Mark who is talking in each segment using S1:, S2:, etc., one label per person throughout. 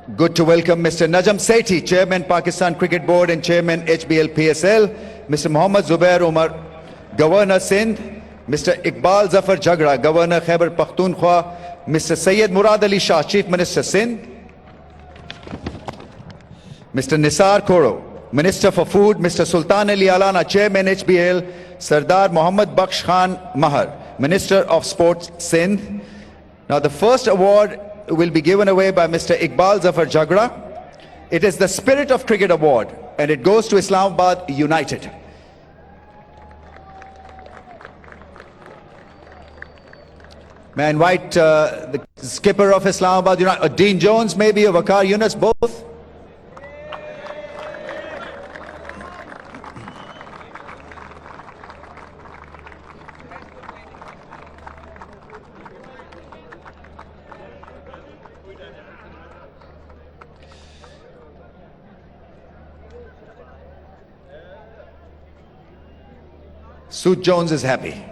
S1: Good to welcome Mr. Najam Sethi, Chairman Pakistan Cricket Board and Chairman HBL PSL, Mr. Mohammad Zubair Umar, Governor Sindh, Mr. Iqbal Zafar Jhagra, Governor Khyber Pakhtunkhwa, Mr. Syed Murad Ali Shah, Chief Minister Sindh, Mr. Nisar Koro, Minister for Food, Mr. Sultan Ali Alana, Chairman HBL, Sardar Mohammad Bakhsh Khan Mahar, Minister of Sports Sindh. Now the first award will be given away by Mr. Iqbal Zafar Jhagra. It is the Spirit of Cricket Award and it goes to Islamabad United. May I invite the skipper of Islamabad United, Dean Jones maybe, or Waqar Yunus, both? Suit Jones is happy.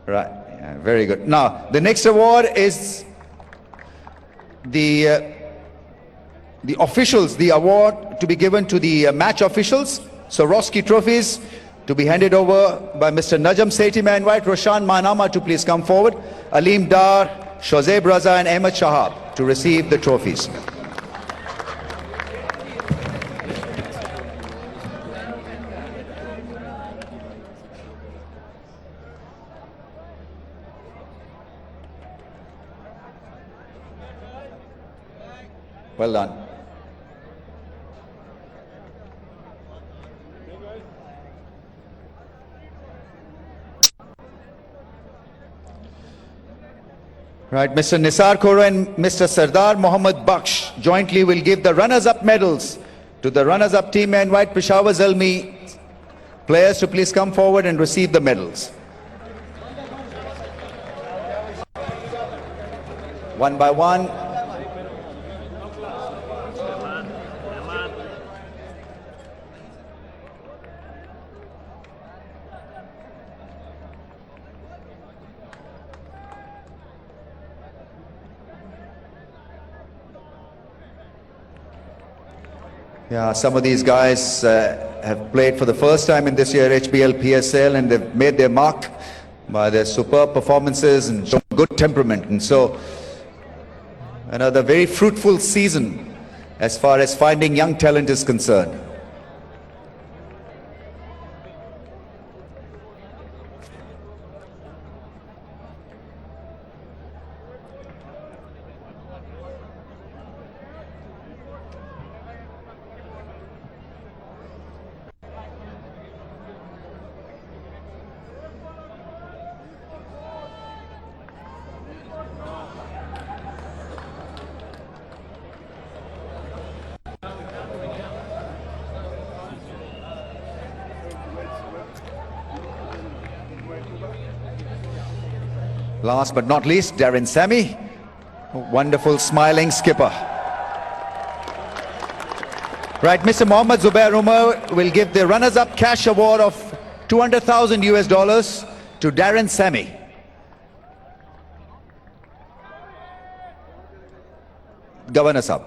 S1: Right, yeah, very good. Now, the next award is the officials, the award to be given to the match officials. Swarovski trophies to be handed over by Mr. Najam Sethi. May I invite Roshan Manama to please come forward. Aleem Dar, Shozaib Raza and Ahmed Shahab to receive the trophies. Well done. Right, Mr. Nisar Koro and Mr. Sardar Mohammad Bakhsh jointly will give the runners-up medals to the runners-up team. I invite Peshawar Zalmi players to please come forward and receive the medals. One by one. Yeah, some of these guys have played for the first time in this year HBL PSL and they've made their mark by their superb performances and shown good temperament. And so another very fruitful season as far as finding young talent is concerned. Last but not least, Darren Sammy, wonderful smiling skipper. Right, Mr. Mohammad Zubair Umar will give the runners-up cash award of $200,000 to Darren Sammy. Governor Sahab.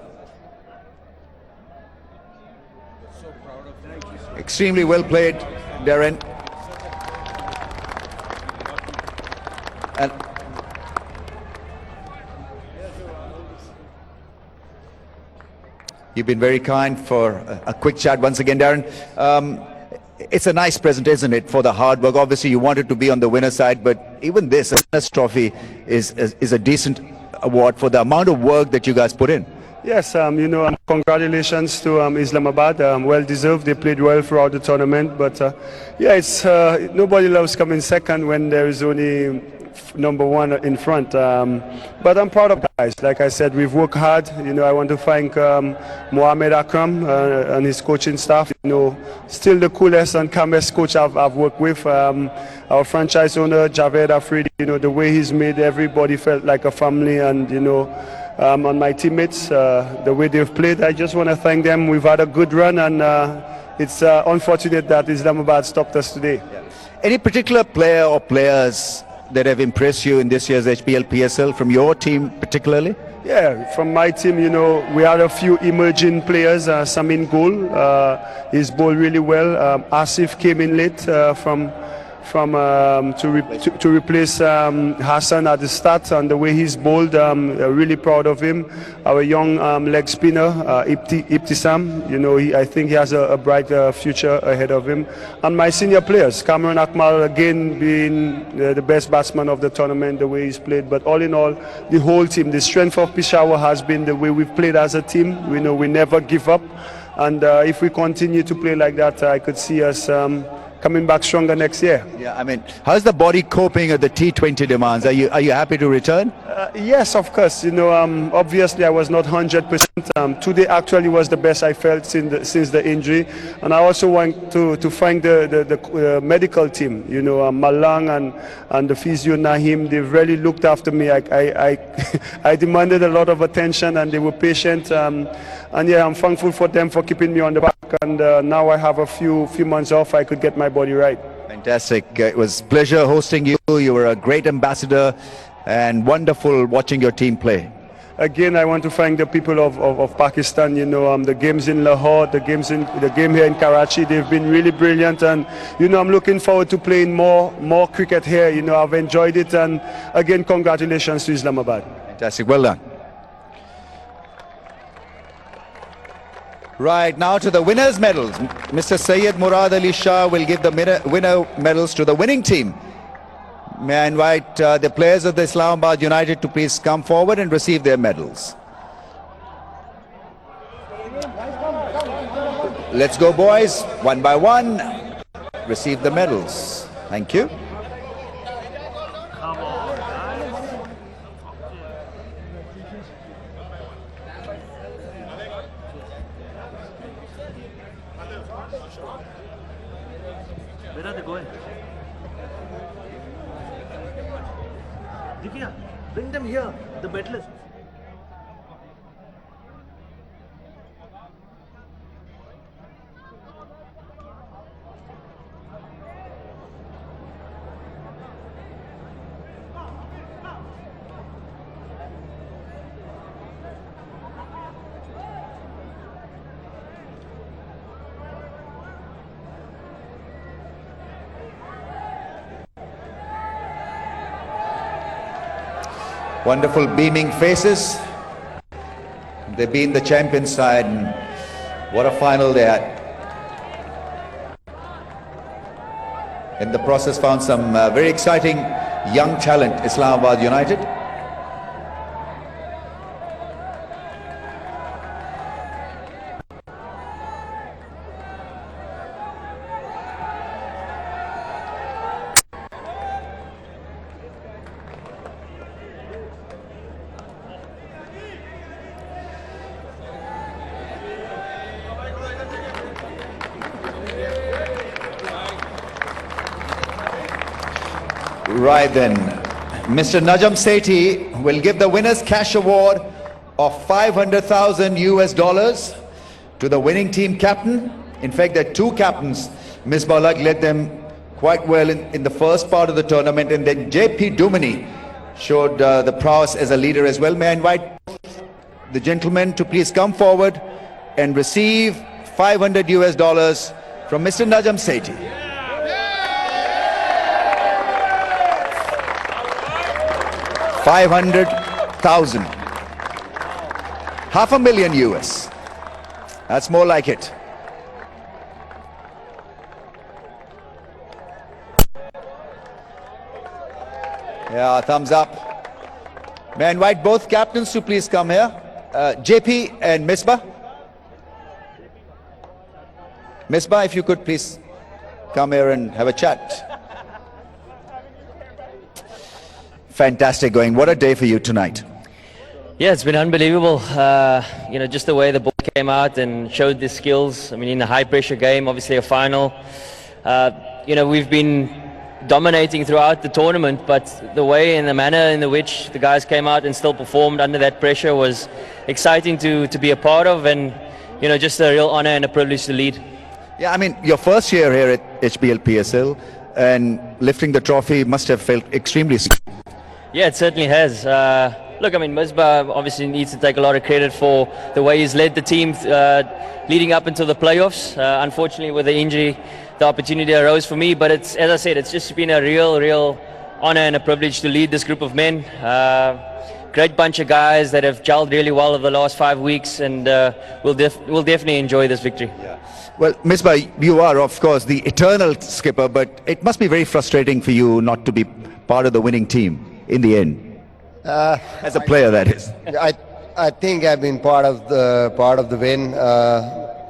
S1: Extremely well played, Darren. And you've been very kind for a quick chat once again, Darren. It's a nice present, isn't it, for the hard work? Obviously, you wanted to be on the winner side, but even this trophy is a decent award for the amount of work that you guys put in.
S2: Yes, congratulations to Islamabad. Well deserved. They played well throughout the tournament. But yeah, it's nobody loves coming second when there is only number one in front. But I'm proud of guys. Like I said, we've worked hard. I want to thank Mohamed Akram and his coaching staff. Still the coolest and calmest coach I've worked with. Our franchise owner Javed Afridi. The way he's made everybody felt like a family, and on my teammates, the way they've played, I just want to thank them. We've had a good run, and it's unfortunate that Islamabad stopped us today.
S1: Any particular player or players that have impressed you in this year's HBL PSL from your team particularly?
S2: Yeah, from my team, you know, we had a few emerging players. Some in goal, he's bowled really well. Asif came in late to replace Hassan at the start, and the way he's bowled, really proud of him. Our young leg spinner, Ibtisam, you know, I think he has a bright future ahead of him. And my senior players, Cameron Akmal again being the best batsman of the tournament, the way he's played. But all in all, the whole team, the strength of Peshawar has been the way we've played as a team. We know we never give up, and if we continue to play like that, I could see us coming back stronger next year.
S1: Yeah, I mean, how's the body coping at the T20 demands? Are you happy to return?
S2: Yes, of course. You know, obviously I was not 100%. Today actually was the best I felt since the injury, and I also want to thank the medical team. You know, Malang and the physio Nahim. They've really looked after me. I demanded a lot of attention, and they were patient. And yeah, I'm thankful for them for keeping me on the back. And now I have a few months off. I could get my body right.
S1: Fantastic. It was a pleasure hosting you. You were a great ambassador and wonderful watching your team play.
S2: Again, I want to thank the people of Pakistan. You know, the games in Lahore, the game here in Karachi, they've been really brilliant. And you know, I'm looking forward to playing more cricket here. You know, I've enjoyed it. And again, congratulations to Islamabad.
S1: Fantastic. Well done. Right, now to the winners' medals. Mr. Syed Murad Ali Shah will give the winner medals to the winning team. May I invite the players of the Islamabad United to please come forward and receive their medals. Let's go, boys. One by one, receive the medals. Thank you.
S3: Where are they going? Divya, bring them here, the medalists.
S1: Wonderful beaming faces. They've been the champion side, and what a final they had. In the process found some very exciting young talent, Islamabad United. Right then, Mr. Najam Sethi will give the winners cash award of 500,000 US dollars to the winning team captain. In fact, there are two captains. Ms. Balak led them quite well in the first part of the tournament, and then JP Dumini showed the prowess as a leader as well. May I invite the gentlemen to please come forward and receive 500 US dollars from Mr. Najam Sethi. 500,000. $500,000 US. That's more like it. Yeah, thumbs up. May I invite both captains to please come here. JP and Misbah. Misbah, if you could please come here and have a chat. Fantastic going. What a day for you tonight.
S4: Yeah, it's been unbelievable. You know, just the way the ball came out and showed the skills. I mean, in a high-pressure game, obviously a final. You know, we've been dominating throughout the tournament, but the way and the manner in which the guys came out and still performed under that pressure was exciting to be a part of, and, you know, just a real honor and a privilege to lead.
S1: Yeah, I mean, your first year here at HBL PSL, and lifting the trophy must have felt extremely sweet.
S4: Yeah, it certainly has. Look, I mean, Misbah obviously needs to take a lot of credit for the way he's led the team leading up until the playoffs. Unfortunately, with the injury, the opportunity arose for me. But it's, as I said, it's just been a real honor and a privilege to lead this group of men. Great bunch of guys that have gelled really well over the last 5 weeks, and we'll definitely enjoy this victory.
S1: Well, Misbah, you are, of course, the eternal skipper, but it must be very frustrating for you not to be part of the winning team in the end. As a player, that is.
S5: I think I've been part of the win.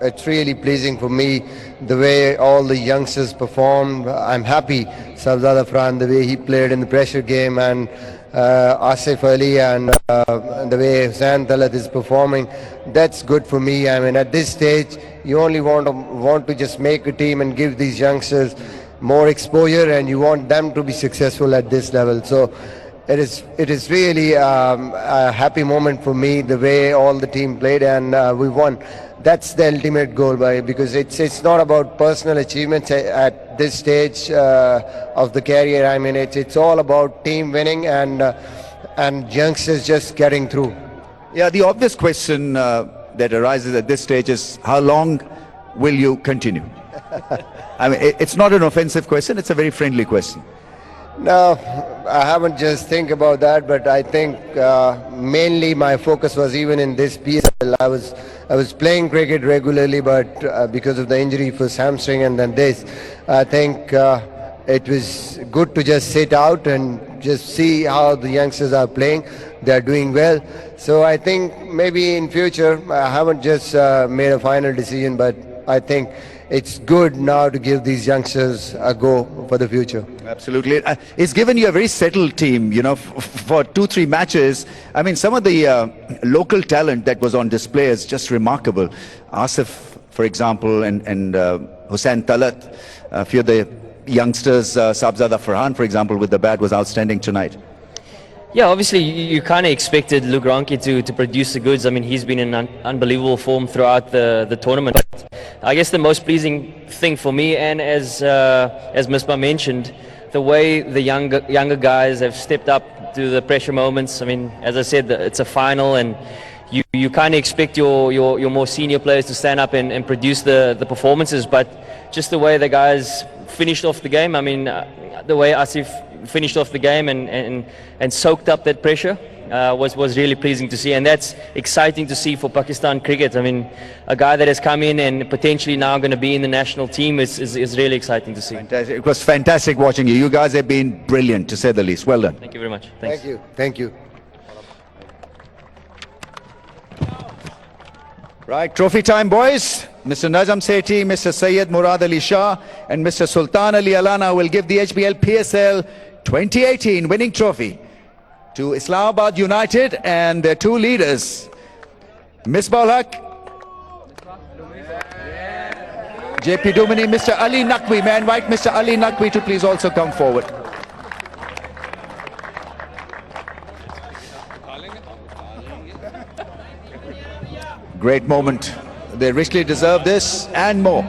S5: It's really pleasing for me the way all the youngsters performed. I'm happy Sabzada Farhan, the way he played in the pressure game, and Asif Ali and the way Hussain Talat is performing. That's good for me. I mean, at this stage, you only want to just make a team and give these youngsters more exposure, and you want them to be successful at this level. So it is really a happy moment for me, the way all the team played, and we won. That's the ultimate goal, because it's not about personal achievements at this stage of the career. I mean, it's all about team winning and youngsters just getting through.
S1: Yeah, the obvious question that arises at this stage is, how long will you continue? I mean, it's not an offensive question, it's a very friendly question.
S5: No, I haven't just think about that, but I think mainly my focus was even in this PSL. I was playing cricket regularly, but because of the injury for hamstring and then this, I think it was good to just sit out and just see how the youngsters are playing. They are doing well. So I think maybe in future, I haven't just made a final decision, but I think it's good now to give these youngsters a go for the future.
S1: Absolutely. It's given you a very settled team, you know, for 2-3 matches. I mean, some of the local talent that was on display is just remarkable. Asif, for example, and Hussain Talat, a few of the youngsters, Sabzada Farhan, for example, with the bat was outstanding tonight.
S4: Yeah, obviously you kind of expected Luke Ronke to produce the goods. I mean, he's been in unbelievable form throughout the tournament. I guess the most pleasing thing for me, and as Misbah mentioned, the way the younger guys have stepped up to the pressure moments. I mean, as I said, it's a final, and you kind of expect your more senior players to stand up and produce the performances, but just the way the guys finished off the game. I mean, the way Asif finished off the game and soaked up that pressure was really pleasing to see, and that's exciting to see for Pakistan cricket. I mean, a guy that has come in and potentially now going to be in the national team is really exciting to see.
S1: Fantastic. It was fantastic watching you. You guys have been brilliant, to say the least. Well done.
S4: Thank you very much. Thanks.
S5: Thank you.
S1: Right, trophy time, boys. Mr. Najam Sethi, Mr. Syed Murad Ali Shah, and Mr. Sultan Ali Alana will give the HBL PSL 2018 winning trophy to Islamabad United and their two leaders, Misbah Haq, JP Dumini, Mr. Ali Naqvi. May I invite Mr. Ali Naqvi to please also come forward. Great moment. They richly deserve this and more.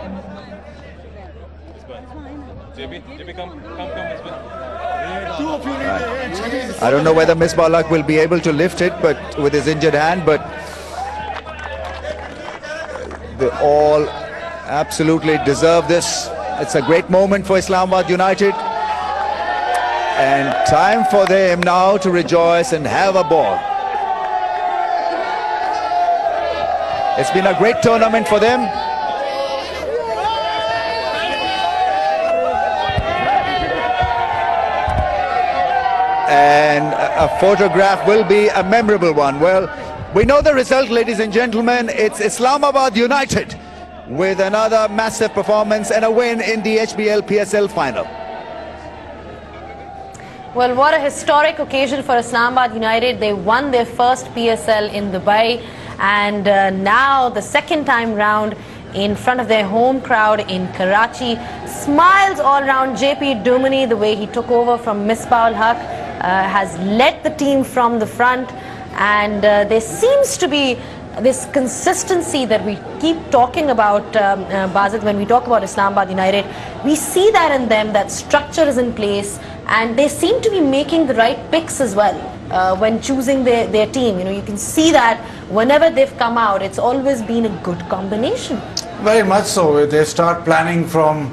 S1: I don't know whether Misbah Haq will be able to lift it, but with his injured hand, but they all absolutely deserve this. It's a great moment for Islamabad United, and time for them now to rejoice and have a ball. It's been a great tournament for them. And a photograph will be a memorable one. Well, we know the result, ladies and gentlemen. It's Islamabad United with another massive performance and a win in the HBL PSL final.
S6: Well, what a historic occasion for Islamabad United. They won their first PSL in Dubai, and now the second time round in front of their home crowd in Karachi. Smiles all around. JP Dumini, the way he took over from Misbah Haq, has led the team from the front, and there seems to be this consistency that we keep talking about, Bazid, when we talk about Islamabad United, we see that in them, that structure is in place, and they seem to be making the right picks as well when choosing their team. You know, you can see that whenever they've come out, it's always been a good combination.
S7: Very much so. They start planning from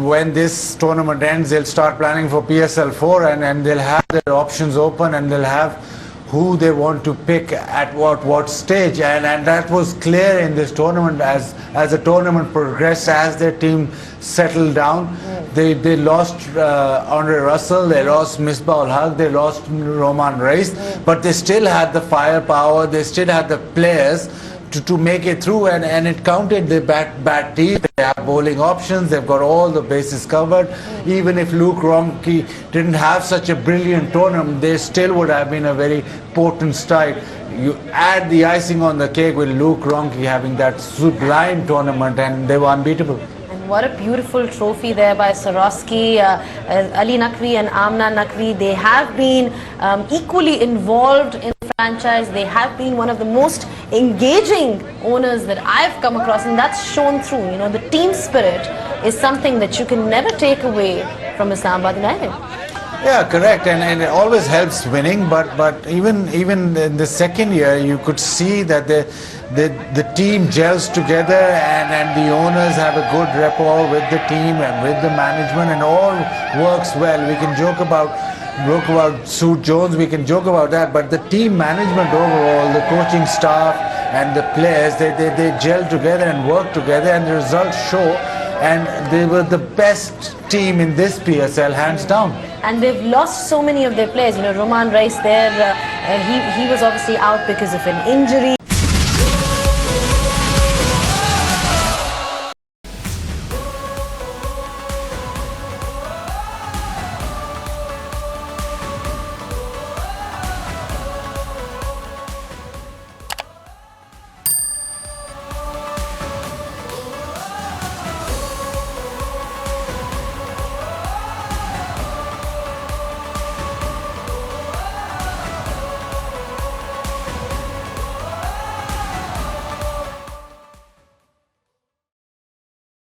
S7: when this tournament ends. They'll start planning for PSL 4, and they'll have their options open, and they'll have who they want to pick at what stage, and that was clear in this tournament as the tournament progressed, as their team settled down. They lost Andre Russell, they lost Misbah ul Haq, they lost Roman Reis, but they still had the firepower, they still had the players to make it through, and it counted. The bad team, they have bowling options, they've got all the bases covered. Even if Luke Ronchi didn't have such a brilliant tournament, they still would have been a very potent side. You add the icing on the cake with Luke Ronchi having that sublime tournament, and they were unbeatable.
S6: What a beautiful trophy there by Swarovski. Ali Naqvi and Amna Naqvi, they have been equally involved in the franchise. They have been one of the most engaging owners that I've come across, and that's shown through. You know, the team spirit is something that you can never take away from Islamabad United.
S7: Yeah, correct, and it always helps winning, but even in the second year, you could see that the team gels together, and the owners have a good rapport with the team and with the management, and all works well. We can joke about Sue Jones, we can joke about that, but the team management overall, the coaching staff and the players, they gel together and work together, and the results show. And they were the best team in this PSL, hands down.
S6: And they've lost so many of their players. You know, Roman Reis there, he was obviously out because of an injury.